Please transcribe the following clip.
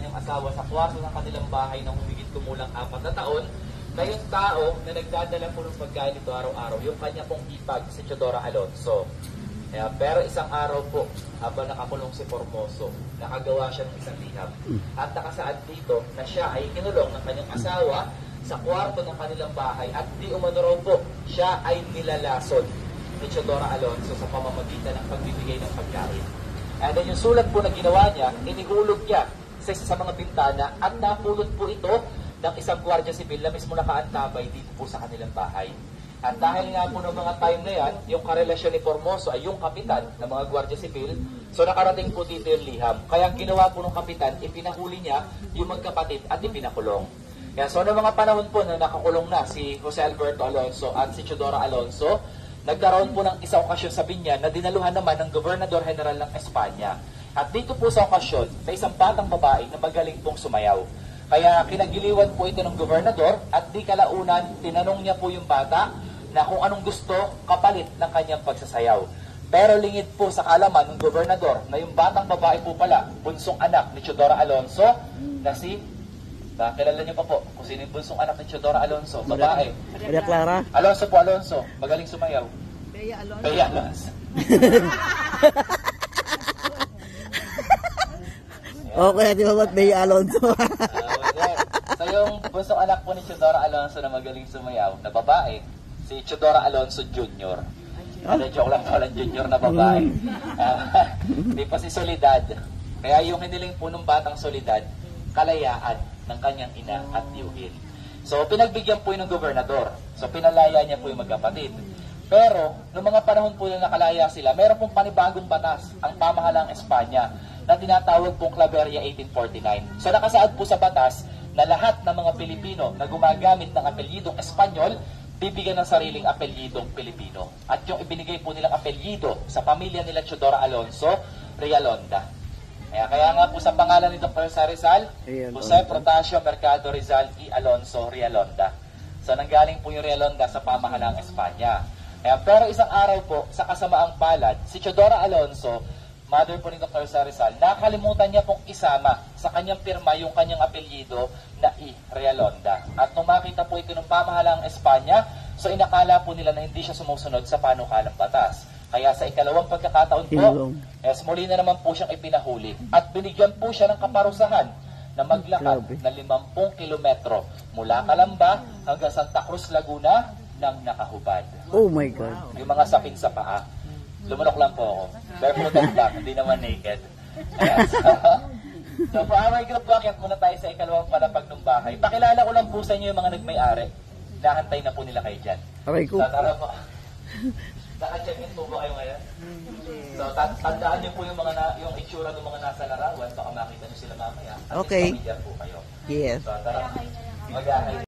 kanyang asawa sa kwarto ng kanilang bahay ng humigit kumulang 4 na taon, na yung tao na nagdadala po ng pagkain ito araw-araw, yung kanya pong hipag, si Teodora Alonso. Pero isang araw po, habang nakakulong si Formoso, nakagawa siya ng isang liham. At nakasaad dito na siya ay kinulong ng kanyang asawa sa kwarto ng kanilang bahay at di umano raw po, siya ay nilalason ni Teodora Alonso sa pamamagitan ng pagbibigay ng pagkain. And then yung sulat po na ginawa niya, inihulog niya sa isa sa mga bintana at napulot po ito ng isang gwardiya sibil na mismo nakaantabay dito po sa kanilang bahay. At dahil nga po ng mga time na yan, yung karelasyon ni Formoso ay yung kapitan ng mga gwardiya sibil, so nakarating po dito yung liham. Kaya ang ginawa po ng kapitan, ipinahuli niya yung magkapatid at ipinakulong. Kaya so noong mga panahon po na nakakulong na si Jose Alberto Alonso at si Teodora Alonso, nagkaroon po ng isang okasyon sa Binyan na dinaluhan naman ng Gobernador General ng Espanya. At dito po sa okasyon, may isang batang babae na magaling pong sumayaw. Kaya kinagiliwan po ito ng gobernador at di kalaunan, tinanong niya po yung bata na kung anong gusto kapalit ng kanyang pagsasayaw. Pero lingid po sa kaalaman ng gobernador na yung batang babae po pala, bunsong anak ni Teodora Alonso, na si, kilala niyo pa po kung sino yung bunsong anak ni Teodora Alonso, babae. Maria Clara. Alonso po Alonso, magaling sumayaw. Bea Alonso. Bea Alonso. Okay, di ba ba't Bea Alonso? So yung bunsong anak po ni Teodora Alonso na magaling sumayaw, na babae, si Teodora Alonso Jr. Joke lang pala, junior na babae. Di pa si Soledad. Kaya yung hiniling po ng batang Soledad, kalayaan ng kanyang ina at tiyuhin. So pinagbigyan po yun ng gobernador. So pinalaya niya po yung magkapatid. Pero, noong mga panahon po na nakalaya sila, meron pong panibagong batas ang pamahalang Espanya na tinatawag pong Claveria 1849. So nakasaad po sa batas na lahat ng mga Pilipino na gumagamit ng apelyidong Espanyol, bibigyan ng sariling apelyidong Pilipino. At yung ibinigay po nilang apelyido sa pamilya nila Teodora Alonso, Realonda. Kaya nga po sa pangalan ni Dr. Rizal, Jose Protasio Mercado Rizal y Alonso Realonda. So nanggaling po yung Realonda sa pamahalang Espanya. Pero isang araw po, sa kasamaang palad, si Teodora Alonso, mother po ni Dr. Rizal, nakalimutan niya pong isama sa kanyang pirma yung kanyang apelyido na I. Realonda. At nung makita po ito ng pamahalang Espanya, so inakala po nila na hindi siya sumusunod sa panukalang batas. Kaya sa ikalawang pagkakataon po, muli na naman po siyang ipinahuli. At binigyan po siya ng kaparusahan na maglakad na 50 kilometro mula Calamba hanggang Santa Cruz, Laguna ng nakahubad. Oh my God. Yung mga sapin sa paa. Lumunok lang po ako. Barefooted lang, hindi naman naked. So for our group walk, muna tayo sa ikalawang palapag ng bahay. Pakilala ko lang po sa inyo yung mga nagmay-ari. Nahantay na po nila kayo dyan. Aray ko. Tara po. Naka-check-in po ba kayo ngayon? So tandaan niyo po yung yung itsura ng mga nasa larawan. Baka makita niyo sila mamaya. At okay. Familiar po kayo. Yes. So tara. Mag-ahay.